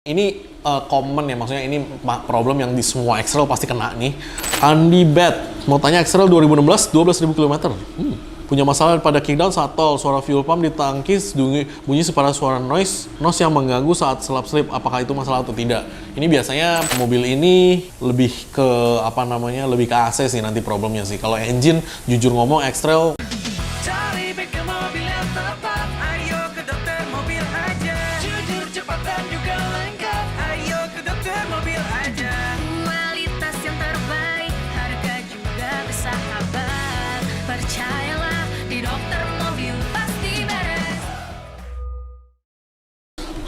Ini common ya, maksudnya ini problem yang di semua X-Trail pasti kena nih. Andi Bet mau tanya X-Trail 2016 12.000 km. Punya masalah pada kickdown saat tol, suara fuel pump di tangkis bunyi separah suara noise yang mengganggu saat selap slip. Apakah itu masalah atau tidak? Ini biasanya mobil ini lebih ke lebih ke AC sih nanti problemnya sih. Kalau engine jujur ngomong X-Trail Cari bengkel mobil yang tepat, ayo ke dokter mobil aja. Jujur, cepat dan juga lengkap, ayo ke dokter mobil aja. Kualitas yang terbaik, harga juga bersahabat. Percayalah, di dokter mobil pasti beres.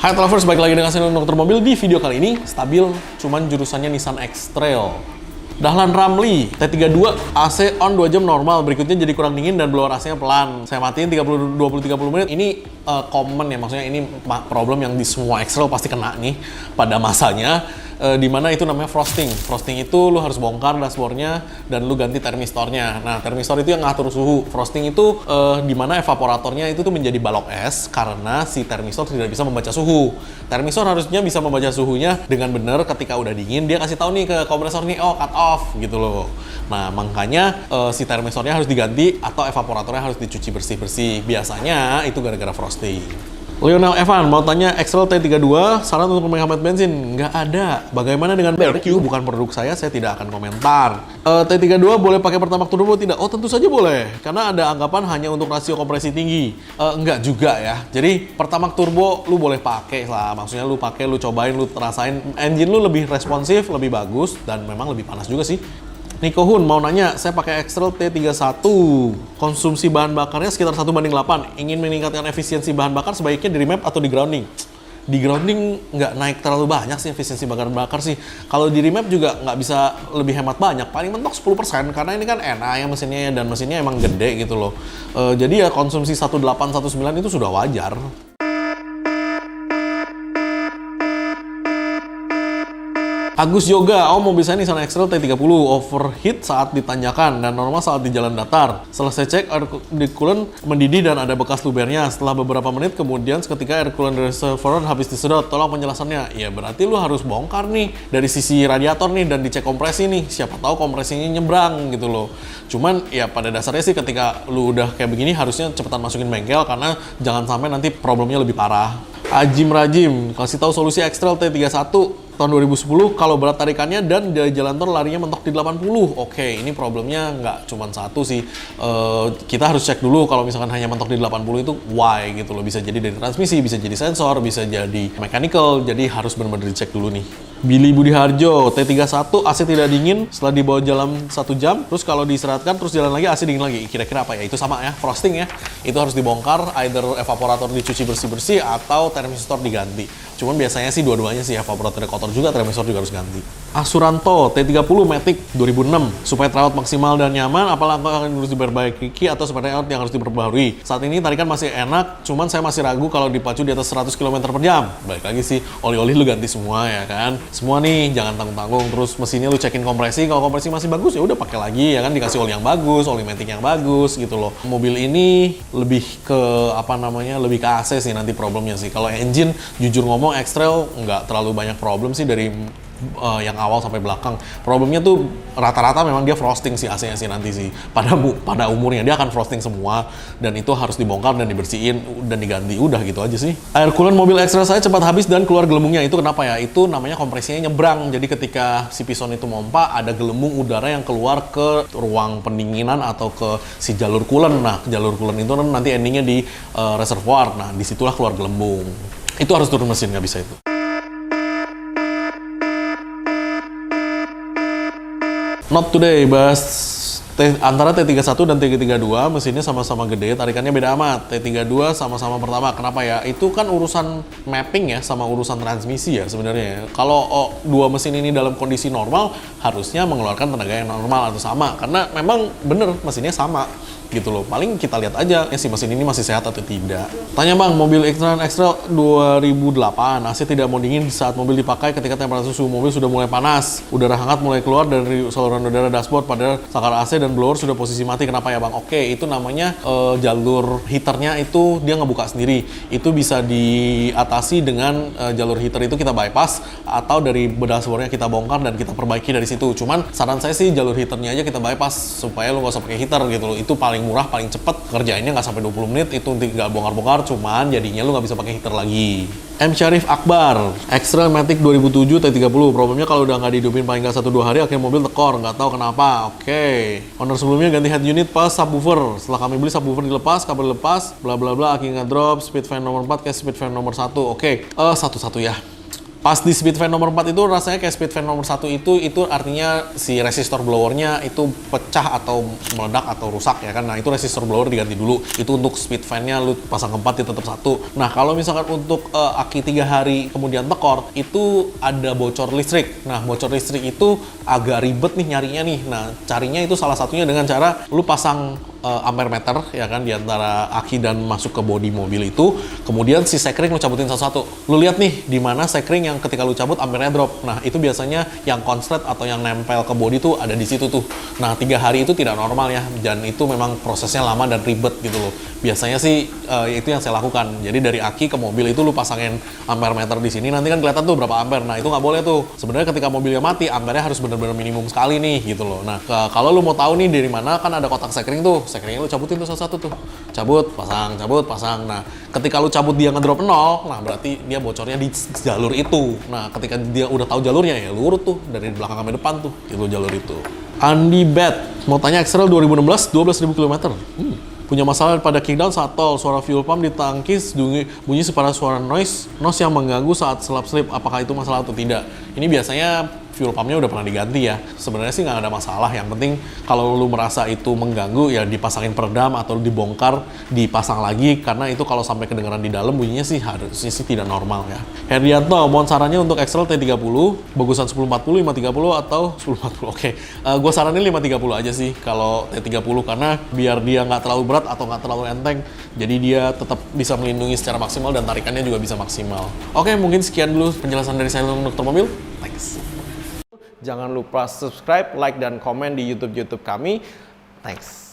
Hai Travelers, balik lagi dengan channel Dokter Mobil. Di video kali ini stabil, cuman jurusannya Nissan X-Trail. Dahlan Ramli, T32 AC on 2 jam normal, berikutnya jadi kurang dingin dan blower AC-nya pelan. Saya matiin 20-30 menit. Ini common ya, maksudnya ini problem yang di semua X-Trail pasti kena nih pada masanya. Dimana itu namanya frosting. Frosting itu lu harus bongkar dashboardnya dan lu ganti termistornya. Nah, termistor itu yang ngatur suhu. Frosting itu dimana evaporatornya itu tuh menjadi balok es karena si termistor tidak bisa membaca suhu. Termistor harusnya bisa membaca suhunya dengan benar ketika udah dingin. Dia kasih tahu nih ke kompresor nih, oh cut off gitu loh. Nah, makanya si termistornya harus diganti atau evaporatornya harus dicuci bersih-bersih. Biasanya itu gara-gara frosting. Lionel Evan mau tanya X-Trail T32 saran untuk menghemat bensin? Nggak ada. Bagaimana dengan BRQ? Bukan produk saya tidak akan komentar. T32 boleh pakai Pertamax turbo tidak? Oh, tentu saja boleh. Karena ada anggapan hanya untuk rasio kompresi tinggi. Enggak juga ya. Jadi Pertamax turbo lu boleh pakai lah. Maksudnya lu pakai, lu cobain, lu rasain engine lu lebih responsif, lebih bagus dan memang lebih panas juga sih. Niko Hun mau nanya, saya pakai X-Trail T31, konsumsi bahan bakarnya sekitar 1:8, ingin meningkatkan efisiensi bahan bakar sebaiknya di remap atau di grounding? Di grounding nggak naik terlalu banyak sih efisiensi bahan bakar sih. Kalau di remap juga nggak bisa lebih hemat banyak, paling mentok 10% karena ini kan enak ya mesinnya dan mesinnya emang gede gitu loh. Jadi ya konsumsi 1819 itu sudah wajar. Agus Yoga, mobil saya Nissan X-Trail T30 overheat saat ditanjakan dan normal saat di jalan datar. Selesai cek, air coolant mendidih dan ada bekas lubernya. Setelah beberapa menit kemudian ketika air coolant reservoir habis disedot, tolong penjelasannya. Ya berarti lu harus bongkar nih dari sisi radiator nih dan dicek kompresi nih. Siapa tahu kompresinya nyebrang gitu loh. Cuman ya pada dasarnya sih ketika lu udah kayak begini harusnya cepetan masukin bengkel karena jangan sampai nanti problemnya lebih parah. Ajim Rajim, kasih tahu solusi X-Trail T31 tahun 2010 kalau berat tarikannya dan dari jalan tol larinya mentok di 80. Oke, ini problemnya nggak cuma satu sih. Kita harus cek dulu kalau misalkan hanya mentok di 80 itu why gitu loh. Bisa jadi dari transmisi, bisa jadi sensor, bisa jadi mechanical. Jadi harus benar-benar dicek dulu nih. Billy Budi Harjo, T31 AC tidak dingin setelah dibawa jalan 1 jam, terus kalau diistirahatkan terus jalan lagi AC dingin lagi. Kira-kira apa ya? Itu sama ya, frosting ya. Itu harus dibongkar, either evaporator dicuci bersih-bersih atau termistor diganti. Cuman biasanya sih dua-duanya sih, evaporatornya kotor juga, termistor juga harus ganti. Asuranto, T30 Matic 2006, supaya terawat maksimal dan nyaman, apalagi harus diperbaiki atau sebenarnya yang harus diperbaharui. Saat ini tarikan masih enak, cuman saya masih ragu kalau dipacu di atas 100 km per jam. Baik lagi sih, oli-oli lu ganti semua ya kan. Semua nih, jangan tanggung-tanggung. Terus mesinnya lu cekin kompresi, kalau kompresi masih bagus ya udah pakai lagi ya kan, dikasih oli yang bagus, oli matic yang bagus gitu loh. Mobil ini lebih ke lebih ke AC sih nanti problemnya sih. Kalau engine jujur ngomong X-Trail nggak terlalu banyak problem sih dari yang awal sampai belakang. Problemnya tuh rata-rata memang dia frosting sih AC-nya sih nanti sih. Pada umurnya dia akan frosting semua dan itu harus dibongkar dan dibersihin dan diganti. Udah gitu aja sih. Air coolant mobil X-Trail saya cepat habis dan keluar gelembungnya. Itu kenapa ya? Itu namanya kompresinya nyebrang. Jadi ketika si piston itu mompa ada gelembung udara yang keluar ke ruang pendinginan atau ke si jalur coolant. Nah, jalur coolant itu nanti endingnya di reservoir. Nah, disitulah keluar gelembung. Itu harus turun mesin, nggak bisa itu. Not today, bahas antara T31 dan T32 mesinnya sama-sama gede, tarikannya beda amat. T32 sama-sama pertama. Kenapa ya? Itu kan urusan mapping ya sama urusan transmisi ya sebenarnya. Kalau dua mesin ini dalam kondisi normal harusnya mengeluarkan tenaga yang normal atau sama karena memang bener mesinnya sama. gitu loh. Paling kita lihat aja si mesin ini masih sehat atau tidak. Tanya bang, mobil X-Trail 2008 AC tidak mau dingin saat mobil dipakai ketika temperatur suhu mobil sudah mulai panas, udara hangat mulai keluar dari saluran udara dashboard, padahal saklar AC dan blower sudah posisi mati. Kenapa ya bang? Oke, itu namanya jalur heaternya itu dia ngebuka sendiri. Itu bisa diatasi dengan jalur heater itu kita bypass atau dari dashboardnya kita bongkar dan kita perbaiki dari situ. Cuman saran saya sih jalur heaternya aja kita bypass supaya lu nggak usah pakai heater gitu loh. Itu paling murah, paling cepet, ngerjainnya nggak sampai 20 menit, itu tinggal bongkar-bongkar, cuman jadinya lu nggak bisa pakai heater lagi. M. Syarif Akbar, X-Trail Matic 2007 T30, problemnya kalau udah nggak dihidupin paling nggak 1-2 hari akhirnya mobil tekor, nggak tahu kenapa. Oke. Owner sebelumnya ganti head unit pas subwoofer, setelah kami beli subwoofer dilepas, kabel lepas, bla bla bla, aki ngedrop, speed fan nomor 4 kayak speed fan nomor 1. Oke, satu-satu ya. Pas di speed fan nomor 4 itu rasanya kayak speed fan nomor 1 itu artinya si resistor blowernya itu pecah atau meledak atau rusak ya kan. Nah itu resistor blower diganti dulu. Itu untuk speed fan-nya lu pasang keempat dia tetap 1. Nah kalau misalkan untuk aki 3 hari kemudian tekor itu ada bocor listrik. Nah bocor listrik itu agak ribet nih nyarinya nih. Nah carinya itu salah satunya dengan cara lu pasang ampere meter ya kan di antara aki dan masuk ke bodi mobil itu. Kemudian si sekring lu cabutin satu-satu. Lu lihat nih di mana sekring yang ketika lu cabut ampernya drop. Nah, itu biasanya yang konslet atau yang nempel ke bodi tuh ada di situ tuh. Nah, 3 hari itu tidak normal ya. Dan itu memang prosesnya lama dan ribet gitu loh. Biasanya sih itu yang saya lakukan. Jadi dari aki ke mobil itu lu pasangin ampere meter di sini, nanti kan kelihatan tuh berapa ampere. Nah, itu nggak boleh tuh. Sebenarnya ketika mobilnya mati, ampernya harus benar-benar minimum sekali nih gitu loh. Nah, kalau lu mau tahu nih dari mana kan ada kotak sekring tuh. Sekringnya lu cabutin tuh satu-satu tuh. Cabut, pasang. Nah, ketika lu cabut dia ngedrop 0, nah berarti dia bocornya di jalur itu. Nah, ketika dia udah tahu jalurnya ya lu urut tuh dari belakang sampai depan tuh, itu jalur itu. Andi Bet mau tanya X-Trail 2016 12.000 km. Punya masalah pada kickdown saat tol, suara fuel pump di tangkis bunyi separah suara noise yang mengganggu saat selap-selip. Apakah itu masalah atau tidak? Ini biasanya fuel pumpnya udah pernah diganti ya. Sebenarnya sih nggak ada masalah. Yang penting kalau lu merasa itu mengganggu ya dipasangin peredam atau dibongkar, dipasang lagi karena itu kalau sampai kedengaran di dalam bunyinya sih harusnya sih tidak normal ya. Herdianto, mohon sarannya untuk X-Trail T30, bagusan 1040, 530 atau 1040. Oke, gue saranin 530 aja sih kalau T30 karena biar dia nggak terlalu berat atau nggak terlalu enteng. Jadi dia tetap bisa melindungi secara maksimal dan tarikannya juga bisa maksimal. Oke, mungkin sekian dulu penjelasan dari saya untuk dokter mobil. Thanks. Jangan lupa subscribe, like, dan komen di YouTube kami. Thanks.